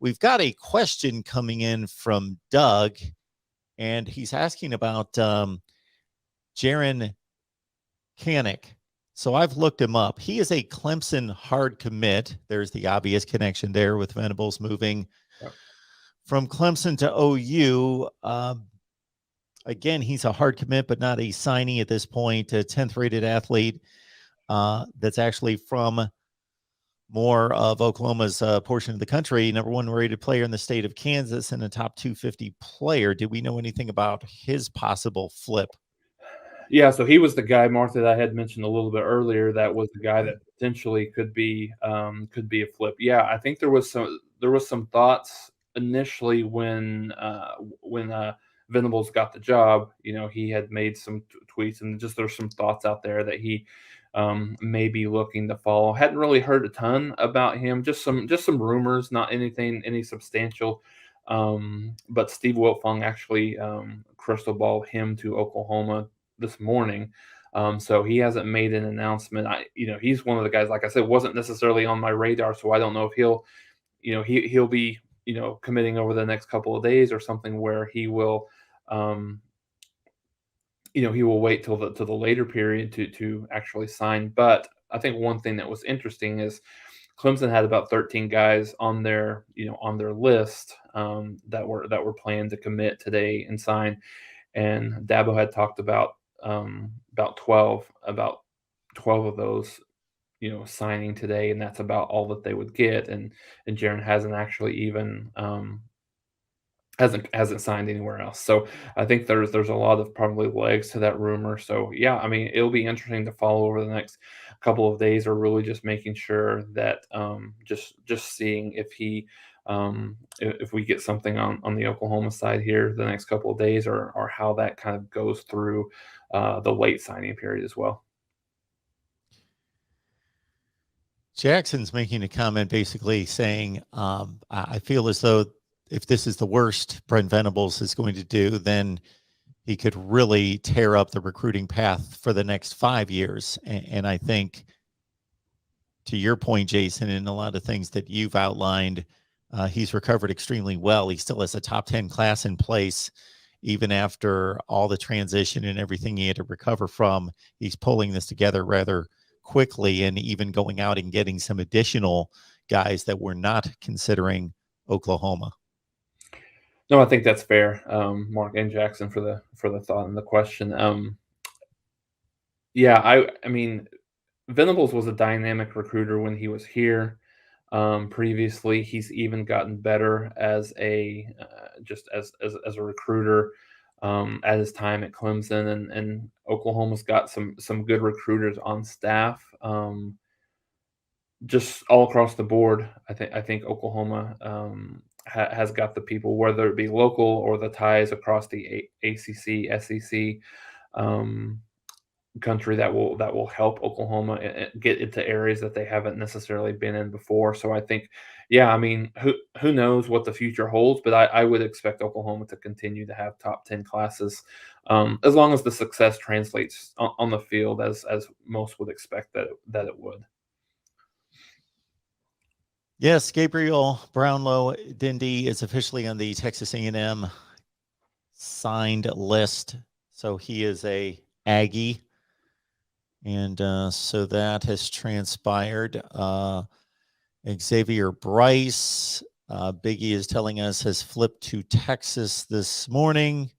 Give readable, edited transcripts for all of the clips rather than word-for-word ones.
we've got a question coming in from Doug, and he's asking about Jaren Kanak. So I've looked him up. He is a Clemson hard commit. There's the obvious connection there with Venables moving from Clemson to OU. Again, he's a hard commit, but not a signee at this point. A 10th rated athlete that's actually from more of Oklahoma's portion of the country. Number 1 rated player in the state of Kansas and a top 250 player. Did we know anything about his possible flip? Yeah, so he was the guy, Mark, that I had mentioned a little bit earlier. That was the guy that potentially could be a flip. Yeah, I think there was some thoughts initially when Venables got the job. He had made some tweets, and just there's some thoughts out there that he may be looking to follow. Hadn't really heard a ton about him. Just some rumors, not any substantial. But Steve Wiltfong actually crystal balled him to Oklahoma this morning. So he hasn't made an announcement. He's one of the guys, like I said, wasn't necessarily on my radar, so I don't know if he'll be, committing over the next couple of days or something where he will, he will wait till the later period to actually sign. But I think one thing that was interesting is Clemson had about 13 guys on their list that were planned to commit today and sign, and Dabo had talked about 12 of those signing today, and that's about all that they would get. And Jaren hasn't actually even hasn't signed anywhere else. So I think there's a lot of probably legs to that rumor. So yeah, I mean, it'll be interesting to follow over the next couple of days, or really just making sure that just seeing if he if we get something on the Oklahoma side here the next couple of days, or how that kind of goes through the late signing period as well. Jackson's making a comment basically saying, I feel as though if this is the worst Brent Venables is going to do, then he could really tear up the recruiting path for the next 5 years. And I think, to your point, Jason, and a lot of things that you've outlined, he's recovered extremely well. He still has a top 10 class in place, even after all the transition and everything he had to recover from. He's pulling this together rather quickly, and even going out and getting some additional guys that were not considering Oklahoma. No, I think that's fair, Mark and Jackson, for the thought and the question. Yeah, I mean, Venables was a dynamic recruiter when he was here. Previously, he's even gotten better as a just as a recruiter at his time at Clemson, and Oklahoma's got some good recruiters on staff. Just all across the board, I think Oklahoma has got the people, whether it be local or the ties across the ACC, SEC country, that will help Oklahoma get into areas that they haven't necessarily been in before. So I think, yeah, I mean, who knows what the future holds, but I would expect Oklahoma to continue to have top 10 classes, as long as the success translates on the field as most would expect that it would. Yes, Gabriel Brownlow Dindy is officially on the Texas A&M signed list, so he is a Aggie, and so that has transpired. Xavier Bryce, Biggie is telling us, has flipped to Texas this morning.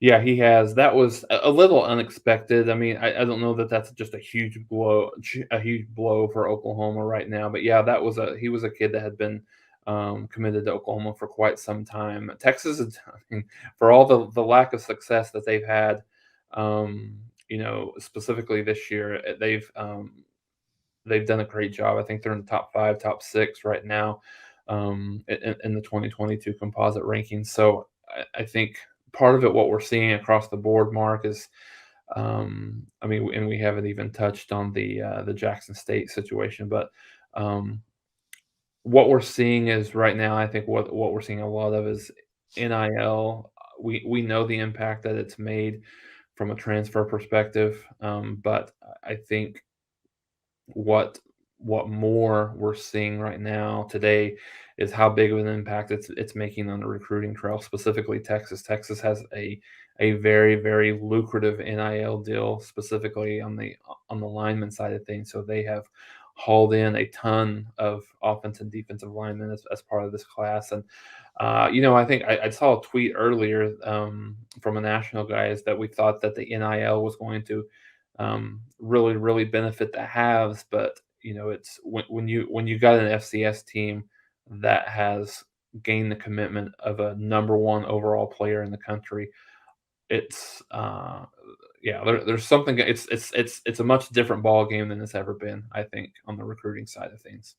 Yeah, he has. That was a little unexpected. I mean, I don't know that that's just a huge blow for Oklahoma right now. But yeah, he was a kid that had been committed to Oklahoma for quite some time. Texas, I mean, for all the lack of success that they've had, specifically this year, they've done a great job. I think they're in the top 5, top 6 right now in the 2022 composite rankings. So I think part of it, what we're seeing across the board, Mark, is, I mean, and we haven't even touched on the Jackson State situation, but what we're seeing is right now, I think what we're seeing a lot of is NIL. We know the impact that it's made from a transfer perspective, but I think what what more we're seeing right now today is how big of an impact it's making on the recruiting trail, specifically Texas. Texas has a very, very lucrative NIL deal, specifically on the lineman side of things. So they have hauled in a ton of offensive and defensive linemen as part of this class. And I think I saw a tweet earlier from a national guy is that we thought that the NIL was going to really, really benefit the halves, but it's when you got an FCS team that has gained the commitment of a number one overall player in the country, it's there's something. It's a much different ball game than it's ever been, I think, on the recruiting side of things.